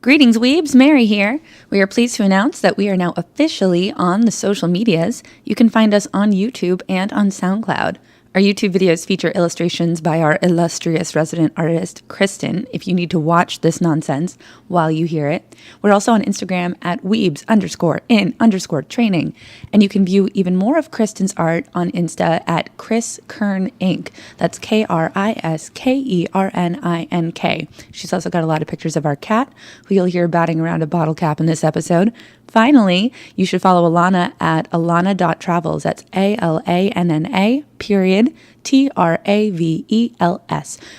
Greetings, Weebs. Mary here. We are pleased to announce that we are now officially on the social medias. You can find us on YouTube and on SoundCloud. Our YouTube videos feature illustrations by our illustrious resident artist, Kristen, if you need to watch this nonsense while you hear it. We're also on Instagram at Weebs_in_training. And you can view even more of Kristen's art on Insta at Chris Kern Inc. That's KRISKERNINK. She's also got a lot of pictures of our cat, who you'll hear batting around a bottle cap in this episode. Finally, you should follow Alanna at alanna.travels. That's ALANNA TRAVELS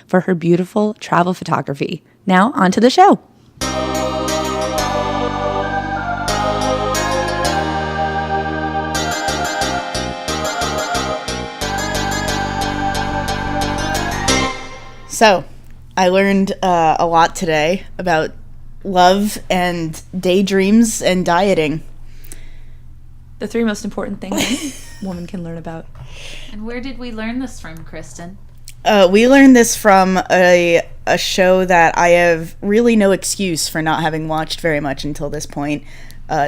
for her beautiful travel photography. Now, on to the show. So, I learned a lot today about love and daydreams and dieting. The three most important things a woman can learn about. And where did we learn this from, Kristen? We learned this from a show that I have really no excuse for not having watched very much until this point.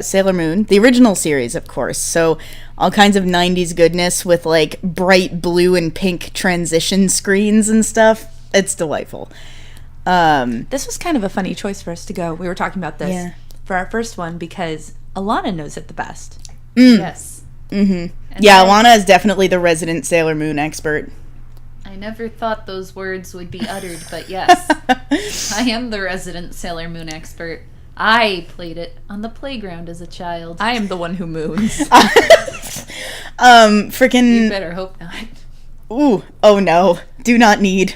Sailor Moon, the original series, of course. So all kinds of 90s goodness with like bright blue and pink transition screens and stuff. It's delightful. This was kind of a funny choice for us to go. We were talking about this for our first one because Alanna knows it the best. Yes. Mm-hmm. Yeah, Alanna is definitely the resident Sailor Moon expert. I never thought those words would be uttered, but yes. I am the resident Sailor Moon expert. I played it on the playground as a child. I am the one who moons. Freaking... You better hope not. Ooh, oh no. Do not need.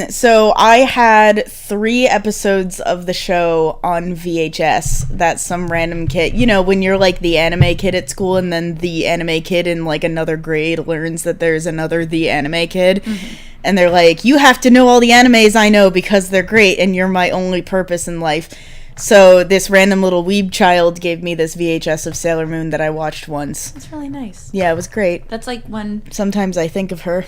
So I had 3 episodes of the show on VHS. That's some random kid. You know, when you're like the anime kid at school and then the anime kid in like another grade learns that there's another the anime kid. Mm-hmm. And they're like, you have to know all the animes I know because they're great and you're my only purpose in life. So this random little weeb child gave me this VHS of Sailor Moon that I watched once. That's really nice. Yeah, it was great. That's like when... Sometimes I think of her.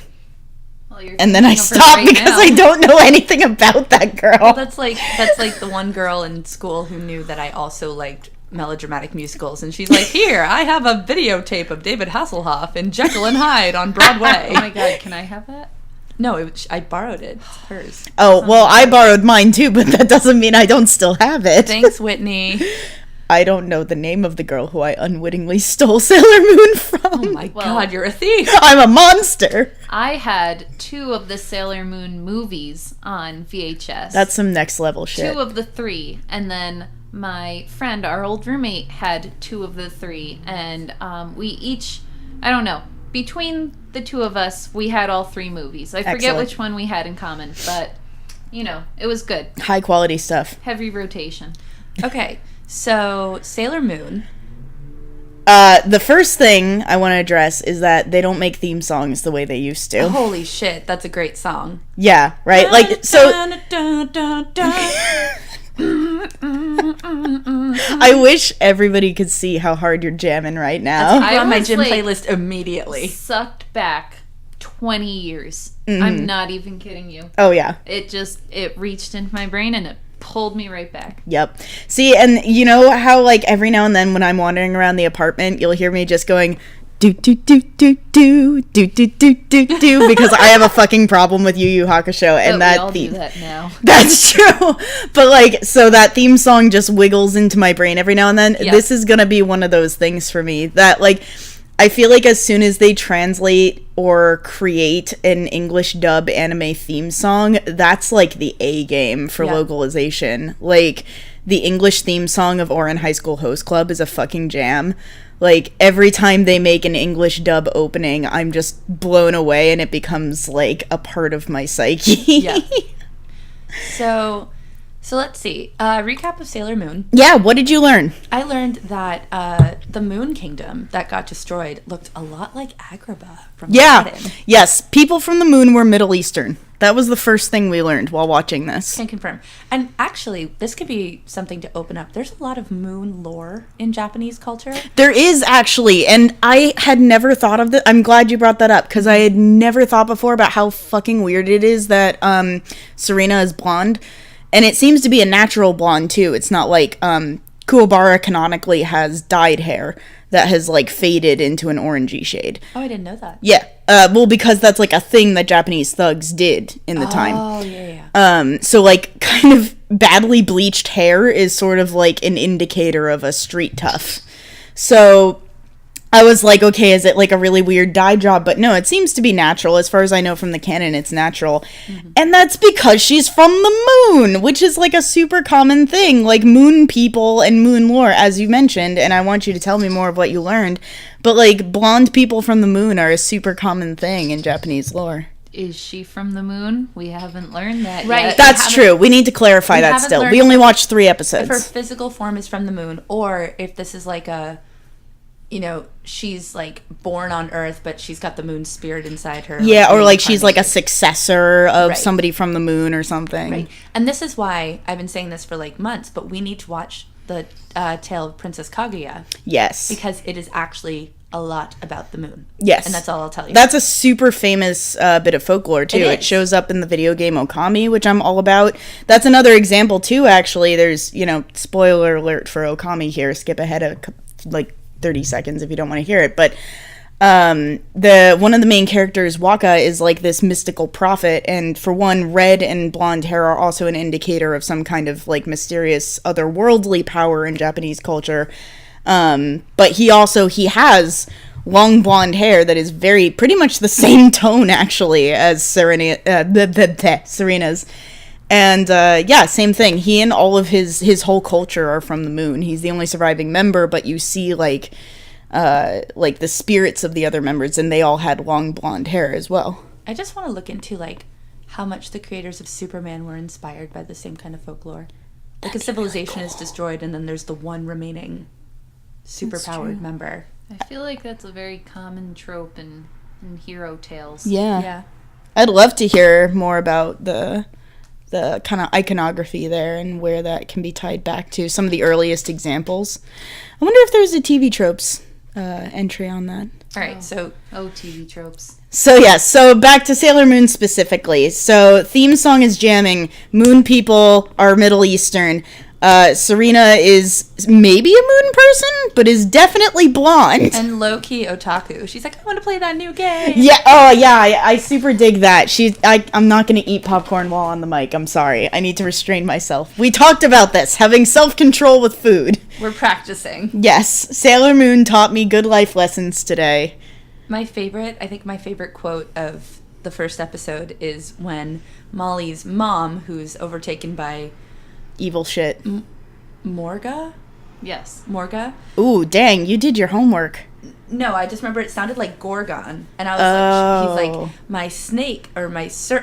Well, and then I stop because I don't know anything about that girl. Well, that's like the one girl in school who knew that I also liked melodramatic musicals, and she's like, "Here, I have a videotape of David Hasselhoff in Jekyll and Hyde on Broadway." Oh my god, can I have that? No, I borrowed it. It's hers. Oh, well, I borrowed mine too, but that doesn't mean I don't still have it. Thanks, Whitney. I don't know the name of the girl who I unwittingly stole Sailor Moon from. Oh my god, you're a thief. I'm a monster. I had 2 of the Sailor Moon movies on VHS. That's some next level shit. 2 of the 3. And then my friend, our old roommate, had 2 of the 3. And we each, I don't know, between the 2 of us, we had all 3 movies. I forget which one we had in common, but, you know, it was good. High quality stuff. Heavy rotation. Okay. So, Sailor Moon. The first thing I want to address is that they don't make theme songs the way they used to. Holy shit, that's a great song. Yeah, right? Like, so... I wish everybody could see how hard you're jamming right now. I on my gym playlist immediately. Sucked back 20 years. Mm-hmm. I'm not even kidding you. Oh, yeah. It reached into my brain and it pulled me right back. Yep. See, and you know how like every now and then when I'm wandering around the apartment, you'll hear me just going do do do do do do do do do do because I have a fucking problem with Yu Yu Hakusho and that we all theme. Do that now. That's true. But like, so that theme song just wiggles into my brain every now and then. Yep. This is gonna be one of those things for me that like I feel like as soon as they translate or create an English dub anime theme song, that's like the A game for localization. Like, the English theme song of Ouran High School Host Club is a fucking jam. Like, every time they make an English dub opening, I'm just blown away and it becomes like a part of my psyche. Yeah. So let's see. Recap of Sailor Moon. Yeah, what did you learn? I learned that the Moon Kingdom that got destroyed looked a lot like Agrabah from Aladdin. Yes, people from the moon were Middle Eastern. That was the first thing we learned while watching this. Can confirm. And actually, this could be something to open up. There's a lot of moon lore in Japanese culture. There is, actually, and I had never thought of that. I'm glad you brought that up, because I had never thought before about how fucking weird it is that Serena is blonde. And it seems to be a natural blonde, too. It's not like, Kuwabara canonically has dyed hair that has, like, faded into an orangey shade. Oh, I didn't know that. Yeah. Well, because that's, like, a thing that Japanese thugs did in the time. Oh, yeah. So, like, kind of badly bleached hair is sort of, like, an indicator of a street tough. So I was like, okay, is it like a really weird dye job? But no, it seems to be natural. As far as I know from the canon, it's natural. Mm-hmm. And that's because she's from the moon, which is like a super common thing. Like moon people and moon lore, as you mentioned. And I want you to tell me more of what you learned. But like blonde people from the moon are a super common thing in Japanese lore. Is she from the moon? We haven't learned that yet. That's true. We need to clarify that still. We only watched 3 episodes. If her physical form is from the moon, or if this is like a... You know, she's like born on Earth, but she's got the moon spirit inside her. Yeah, or like she's like a successor of somebody from the moon or something. Right. And this is why I've been saying this for like months, but we need to watch the Tale of Princess Kaguya. Yes. Because it is actually a lot about the moon. Yes. And that's all I'll tell you. That's a super famous bit of folklore, too. It shows up in the video game Okami, which I'm all about. That's another example, too, actually. There's, you know, spoiler alert for Okami here. Skip ahead of, like, 30 seconds if you don't want to hear it, but one of the main characters, Waka, is like this mystical prophet, and for one, red and blonde hair are also an indicator of some kind of like mysterious otherworldly power in Japanese culture. But he has long blonde hair that is pretty much the same tone actually as Serena's. And, same thing. He and all of his whole culture are from the moon. He's the only surviving member, but you see, like the spirits of the other members, and they all had long blonde hair as well. I just want to look into, like, how much the creators of Superman were inspired by the same kind of folklore. Like, a civilization is destroyed, and then there's the one remaining superpowered member. I feel like that's a very common trope in hero tales. Yeah. I'd love to hear more about the kind of iconography there and where that can be tied back to some of the earliest examples. I wonder if there's a TV tropes entry on that. All right, TV tropes. So back to Sailor Moon specifically. So theme song is jamming. Moon people are Middle Eastern. Serena is maybe a moon person, but is definitely blonde. And low-key otaku. She's like, I want to play that new game. Yeah, I super dig that. I'm not going to eat popcorn while on the mic. I'm sorry. I need to restrain myself. We talked about this, having self-control with food. We're practicing. Yes, Sailor Moon taught me good life lessons today. I think my favorite quote of the first episode is when Molly's mom, who's overtaken by... evil shit. Morga? Yes. Morga? Ooh, dang, you did your homework. No, I just remember it sounded like Gorgon. And I was like, he's like, my snake, or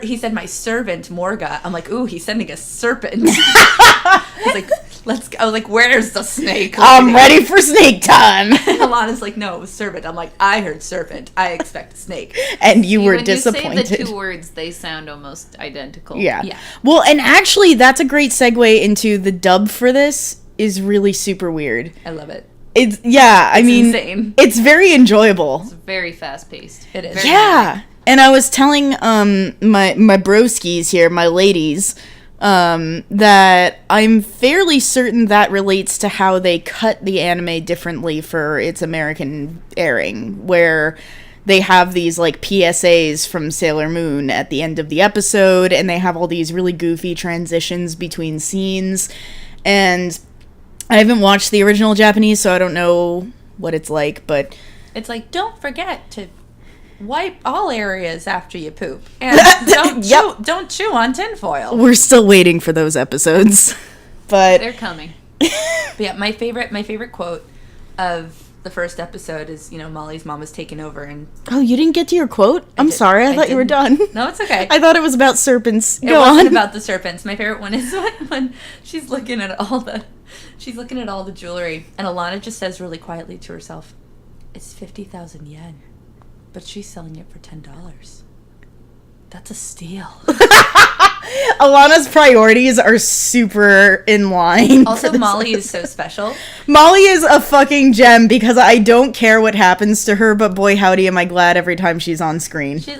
he said my servant, Morga. I'm like, ooh, he's sending a serpent. I was like, let's go. I was like, where's the snake? I'm ready for snake time. And Alanna's like, no, it was serpent. I'm like, I heard serpent. I expect a snake. And you were disappointed. When you say the 2 words, they sound almost identical. Yeah. Well, and actually, that's a great segue into the dub for this is really super weird. I love it. It's insane. It's very enjoyable. It's very fast paced. It is. Yeah. And I was telling my broskies here, my ladies, that I'm fairly certain that relates to how they cut the anime differently for its American airing, where they have these like PSAs from Sailor Moon at the end of the episode, and they have all these really goofy transitions between scenes. And I haven't watched the original Japanese, so I don't know what it's like, but... It's like, don't forget to wipe all areas after you poop. And don't chew on tinfoil. We're still waiting for those episodes. But they're coming. But yeah, my favorite quote of the first episode is, you know, Molly's mom is taking over and... Oh, you didn't get to your quote? I'm sorry, I thought you were done. No, it's okay. I thought it was about serpents. It wasn't about the serpents. My favorite one is when she's looking at all the jewelry, and Alanna just says really quietly to herself, it's 50,000 yen, but she's selling it for $10. That's a steal. Alanna's priorities are super in line. Also, Molly is so special. Molly is a fucking gem because I don't care what happens to her, but boy howdy am I glad every time she's on screen. She's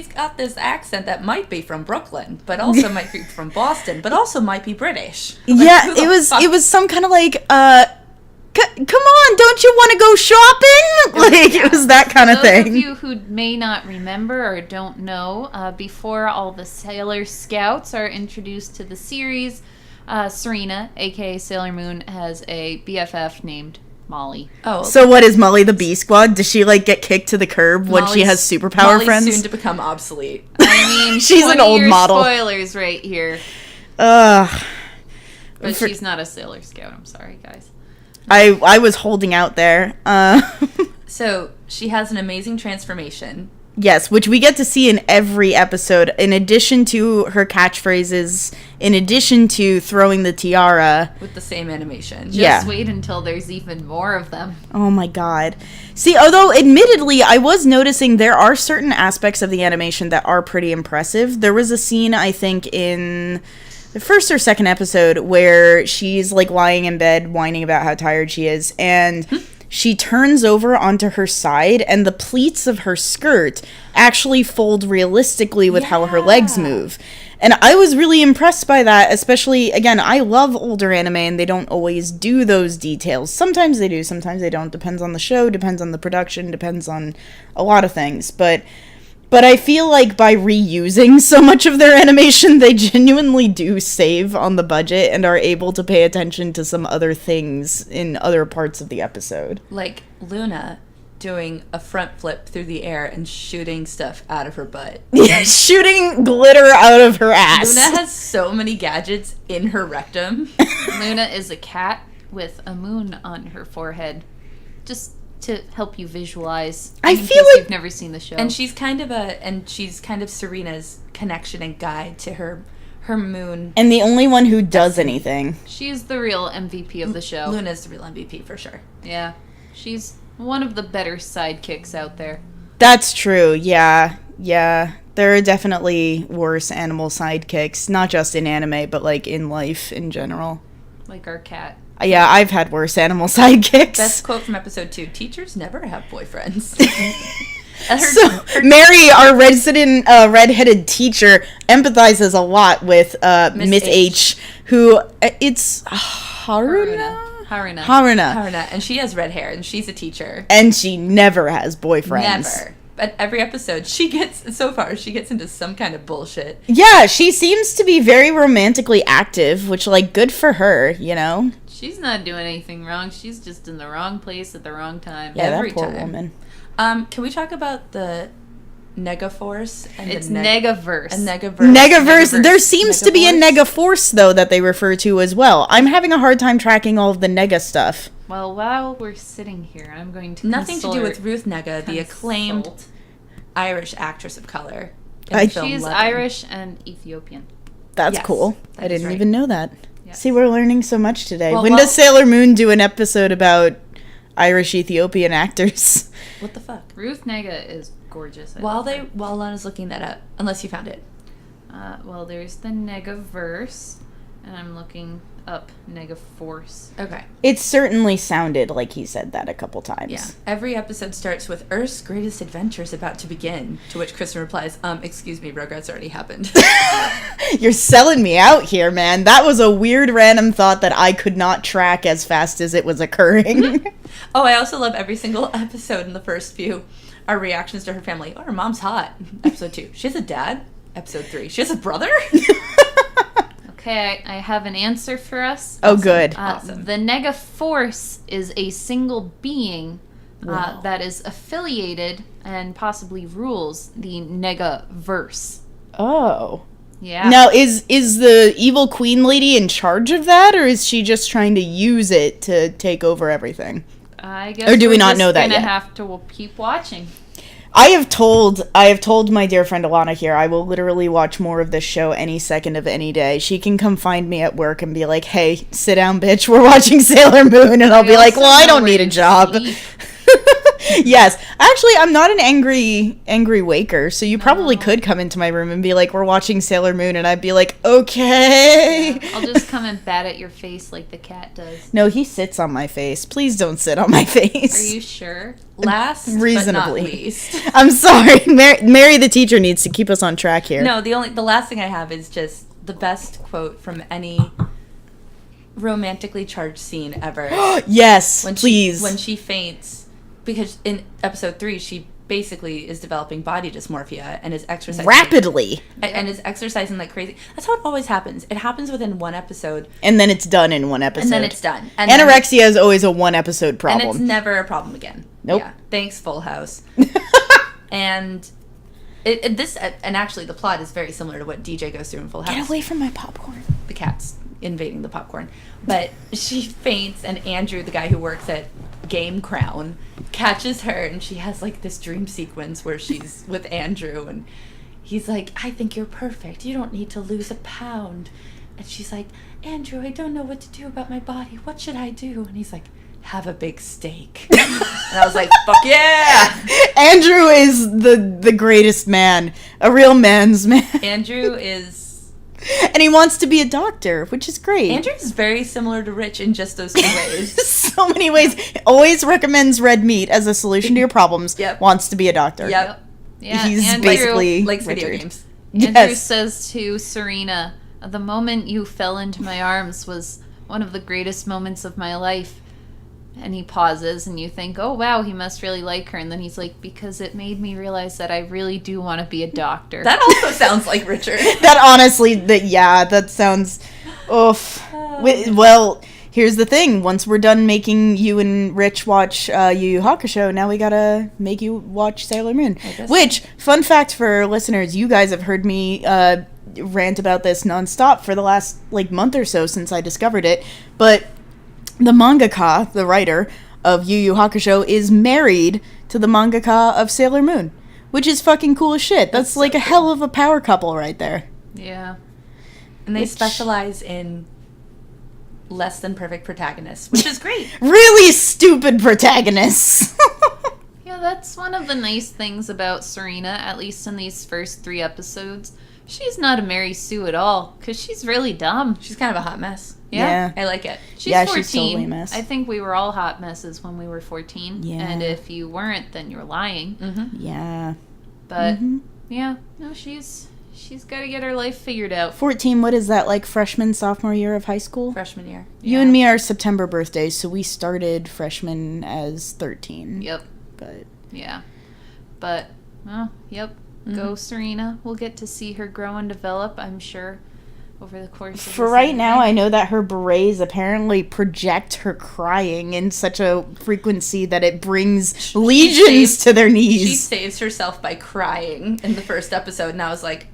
got this accent that might be from Brooklyn, but also might be from Boston, but also might be British. Yeah, it was some kind of like, come on, don't you want to go shopping? It was that kind of thing. Those of you who may not remember or don't know, before all the Sailor Scouts are introduced to the series, Serena, aka Sailor Moon, has a BFF named Molly. Oh, so what is Molly the B Squad? Does she get kicked to the curb when she has superpower Molly's friends? Soon to become obsolete. I mean, she's an old model. Spoilers right here. Ugh. But she's not a Sailor Scout. I'm sorry, guys. I was holding out there. So she has an amazing transformation. Yes, which we get to see in every episode. In addition to her catchphrases, in addition to throwing the tiara. With the same animation. Just wait until there's even more of them. Oh my god. See, although admittedly, I was noticing there are certain aspects of the animation that are pretty impressive. There was a scene, I think, in the first or second episode where she's lying in bed whining about how tired she is, and she turns over onto her side and the pleats of her skirt actually fold realistically with how her legs move. And I was really impressed by that, especially, again, I love older anime and they don't always do those details. Sometimes they do, sometimes they don't. Depends on the show, depends on the production, depends on a lot of things. But I feel like by reusing so much of their animation, they genuinely do save on the budget and are able to pay attention to some other things in other parts of the episode. Like Luna doing a front flip through the air and shooting stuff out of her butt. Yeah, shooting glitter out of her ass. Luna has so many gadgets in her rectum. Luna is a cat with a moon on her forehead. Just to help you visualize. I feel like you've never seen the show. And she's kind of Serena's connection and guide to her moon. And the only one who does anything. She's the real MVP of the show. Luna's the real MVP for sure. Yeah. She's one of the better sidekicks out there. That's true. Yeah. There are definitely worse animal sidekicks, not just in anime, but in life in general. Like our cat. Yeah, I've had worse animal sidekicks. Best quote from episode 2: teachers never have boyfriends. Mary, our resident redheaded teacher, empathizes a lot with Miss H, who it's Haruna. And she has red hair, and she's a teacher. And she never has boyfriends. Never. But every episode, she gets into some kind of bullshit. Yeah, she seems to be very romantically active, which, good for her, She's not doing anything wrong. She's just in the wrong place at the wrong time. Yeah, every that poor woman. Can we talk about the Negaforce? It's Negaverse. Negaverse. There seems to be a Negaforce, though, that they refer to as well. I'm having a hard time tracking all of the Nega stuff. Well, while we're sitting here, I'm going to Nothing to do with Ruth Nega, the acclaimed Irish actress of color. She's Irish and Ethiopian. That's cool. I didn't even know that. Yes. See, we're learning so much today. When does Sailor Moon do an episode about Irish Ethiopian actors? What the fuck? Ruth Nega is gorgeous. While Lana's looking that up, unless you found it. Well, there's the Negaverse, and I'm looking up Negaforce. Okay. It certainly sounded like he said that a couple times. Yeah. Every episode starts with Earth's greatest adventure is about to begin, to which Kristen replies, excuse me, Rugrats already happened. You're selling me out here, man. That was a weird random thought that I could not track as fast as it was occurring. Oh, I also love every single episode in the first few. Our reactions to her family. Oh, her mom's hot. Episode 2. She has a dad. Episode 3. She has a brother? Okay, I have an answer for us. Oh, good. Awesome. The Negaforce is a single being that is affiliated and possibly rules the Negaverse. Oh. Yeah. Now, is the evil queen lady in charge of that, or is she just trying to use it to take over everything? I guess. Or do we not know that yet? We're gonna have to keep watching. I have told my dear friend Alanna here, I will literally watch more of this show any second of any day. She can come find me at work and be like, hey, sit down, bitch, we're watching Sailor Moon. And I'll be like, well, I don't need a job. Yes. Actually, I'm not an angry waker, so you probably could come into my room and be like, we're watching Sailor Moon, and I'd be like, okay. Yeah, I'll just come and bat at your face like the cat does. No, he sits on my face. Please don't sit on my face. Are you sure? Last Reasonably. but not least. I'm sorry. Mary the teacher needs to keep us on track here. No, the last thing I have is just the best quote from any romantically charged scene ever. Yes, please. When she faints, because in episode 3, she basically is developing body dysmorphia and is exercising rapidly. And is exercising like crazy. That's how it always happens. It happens within one episode. And then it's done in one episode. And then it's done. And anorexia is always a one episode problem. And it's never a problem again. Nope. Yeah. Thanks, Full House. And actually the plot is very similar to what DJ goes through in Full House. Get away from my popcorn. The cat's invading the popcorn. But she faints, and Andrew, the guy who works at Game Crown, catches her, and she has like this dream sequence where she's with Andrew, and he's like, I think you're perfect. You don't need to lose a pound. And she's like, Andrew, I don't know what to do about my body. What should I do? And he's like, have a big steak. And I was like, fuck yeah! Andrew is the greatest man. A real man's man. Andrew is... And he wants to be a doctor, which is great. Andrew is very similar to Rich in just those 2 ways. So many ways. Always recommends red meat as a solution to your problems. Yep. Wants to be a doctor. Yep. Yeah, He's Andrew basically likes video Richard. games. Andrew says to Serena, the moment you fell into my arms was one of the greatest moments of my life. And he pauses, and you think, oh, wow, he must really like her. And then he's like, because it made me realize that I really do want to be a doctor. That also sounds like Richard. That honestly, that sounds, oof. Well, here's the thing. Once we're done making you and Rich watch Yu Yu Hakusho, now we gotta make you watch Sailor Moon. Which, fun fact for listeners, you guys have heard me rant about this nonstop for the last, month or so since I discovered it. But... the mangaka, the writer of Yu Yu Hakusho, is married to the mangaka of Sailor Moon, which is fucking cool as shit. That's so a hell of a power couple right there. Yeah. And they specialize in less than perfect protagonists, which is great. Really stupid protagonists. Yeah, that's one of the nice things about Serena, at least in these first 3 episodes. She's not a Mary Sue at all, because she's really dumb. She's kind of a hot mess. Yeah. I like it. She's 14. She's totally a mess. I think we were all hot messes when we were 14. Yeah. And if you weren't, then you're lying. Mm-hmm. Yeah. But, yeah, no, she's got to get her life figured out. 14, what is that, freshman, sophomore year of high school? Freshman year. You and me are September birthdays, so we started freshman as 13. Yep. But. Yeah. But, well, yep. Go Serena. We'll get to see her grow and develop, I'm sure, over the course of For right now, I know that her berets apparently project her crying in such a frequency that it brings legions to their knees. She saves herself by crying in the first episode, and I was like,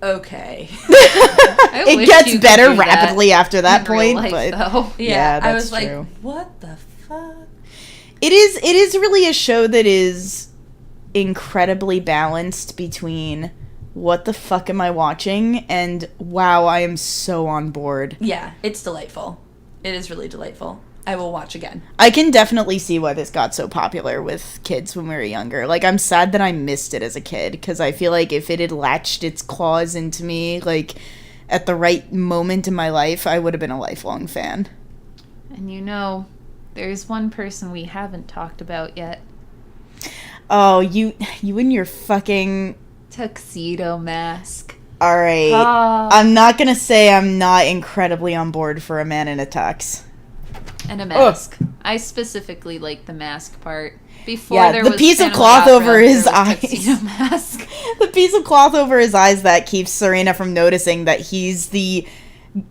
okay. It gets better rapidly after that point, but yeah, that's I was true. Like, what the fuck? It is really a show that is incredibly balanced between what the fuck am I watching and wow, I am so on board. Yeah, it's delightful. It is really delightful. I will watch again. I can definitely see why this got so popular with kids when we were younger. I'm sad that I missed it as a kid, because I feel like if it had latched its claws into me, at the right moment in my life, I would have been a lifelong fan. And there's one person we haven't talked about yet. Oh, you and your fucking... tuxedo mask. All right. I'm not going to say I'm not incredibly on board for a man in a tux. And a mask. Oh. I specifically like the mask part. Before yeah, there the was piece of Phantom cloth Opera, over his there was eyes. tuxedo mask. The piece of cloth over his eyes that keeps Serena from noticing that he's the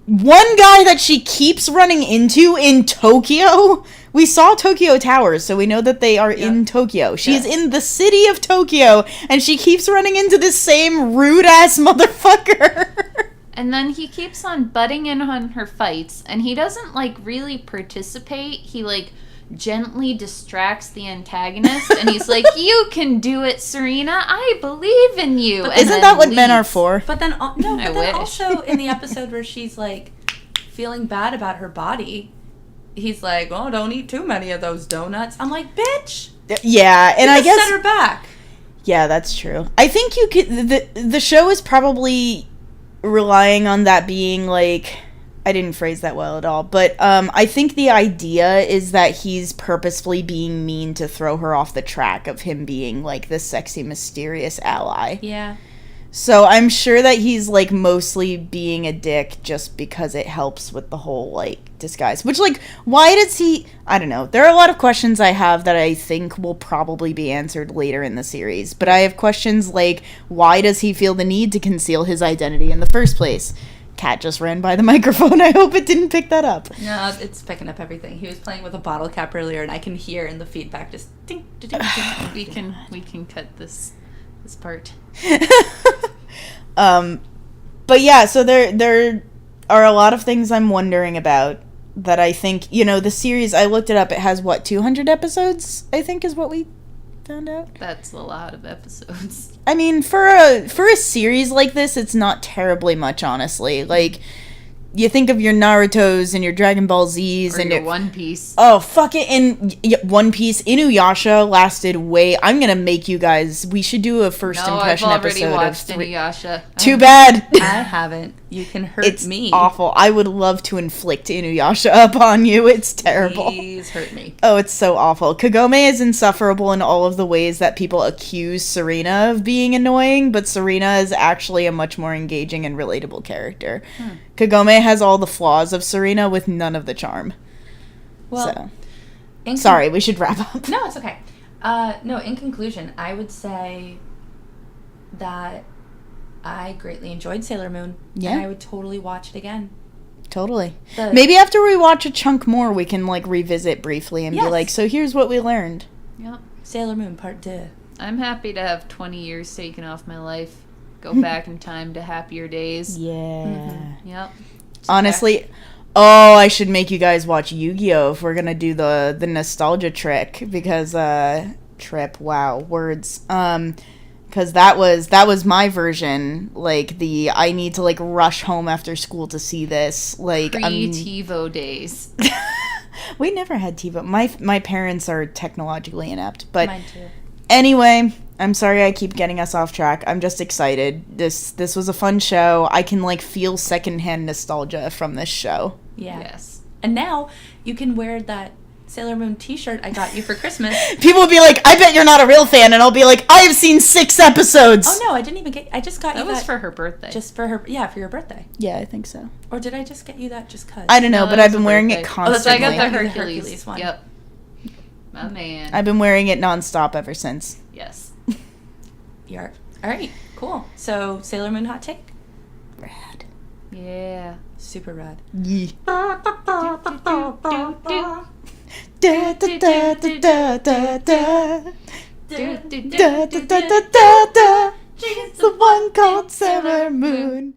one guy that she keeps running into in Tokyo. We saw Tokyo Towers, so we know that they are in Tokyo. She's in the city of Tokyo, and she keeps running into this same rude-ass motherfucker. And then he keeps on butting in on her fights, and he doesn't, really participate. He, gently distracts the antagonist, and he's like, you can do it, Serena. I believe in you. But isn't that what men are for? But then, also in the episode where she's, feeling bad about her body... He's like, oh, don't eat too many of those donuts. I'm like, bitch, Yeah, and I guess set her back. Yeah, that's true. I think you could. The show is probably relying on that being like. I didn't phrase that well at all, but I think the idea is that he's purposefully being mean to throw her off the track of him being like this sexy, mysterious ally. Yeah. So I'm sure that he's like mostly being a dick just because it helps with the whole like disguise. Which like, why does he? I don't know. There are a lot of questions I have that I think will probably be answered later in the series. But I have questions like, why does he feel the need to conceal his identity in the first place? Cat just ran by the microphone. I hope it didn't pick that up. No, it's picking up everything. He was playing with a bottle cap earlier, and I can hear in the feedback just ding, ding, ding, ding. We can cut this part. But yeah, so there are a lot of things I'm wondering about that I think, the series, I looked it up, it has 200 episodes, I think is what we found out. That's a lot of episodes. I mean, for a series like this, it's not terribly much, honestly. Like, you think of your Narutos and your Dragon Ball Zs or and your One Piece. Oh, fuck it. And One Piece, Inuyasha lasted way... I'm going to make you guys... We should do a first impression episode. No, I've already watched Inuyasha. Too bad. I haven't. You can hurt me. It's awful. I would love to inflict Inuyasha upon you. It's terrible. Please hurt me. Oh, it's so awful. Kagome is insufferable in all of the ways that people accuse Serena of being annoying, but Serena is actually a much more engaging and relatable character. Kagome has all the flaws of Serena with none of the charm. Well, sorry, we should wrap up. No, it's okay. No, in conclusion, I would say that I greatly enjoyed Sailor Moon. Yeah. And I would totally watch it again. Totally. Maybe after we watch a chunk more, we can, like, revisit briefly and be like, so here's what we learned. Yep. Sailor Moon Part 2. I'm happy to have 20 years taken off my life. Go back in time to happier days. Yeah. Mm-hmm. Yep. Honestly, I should make you guys watch Yu-Gi-Oh! If we're gonna do the nostalgia trick, because, words. Because that was my version, like, I need to, like, rush home after school to see this, like, pre-TiVo days. We never had TiVo. My parents are technologically inept, but... Mine too. Anyway, I'm sorry I keep getting us off track. I'm just excited. This was a fun show. I can, like, feel secondhand nostalgia from this show. Yeah. Yes. And now you can wear that Sailor Moon t-shirt I got you for Christmas. People will be like, I bet you're not a real fan. And I'll be like, I have seen 6 episodes. Oh, no, I didn't even I just got you that. That was for her birthday. Just for her, yeah, for your birthday. Yeah, I think so. Or did I just get you that just because? I don't know, but I've been wearing it constantly. I got the Hercules one. Yep. My man. I've been wearing it nonstop ever since. Yes. All right, cool. So, Sailor Moon hot take? Rad. Yeah. Super rad. Yeah. The one called Sailor Moon.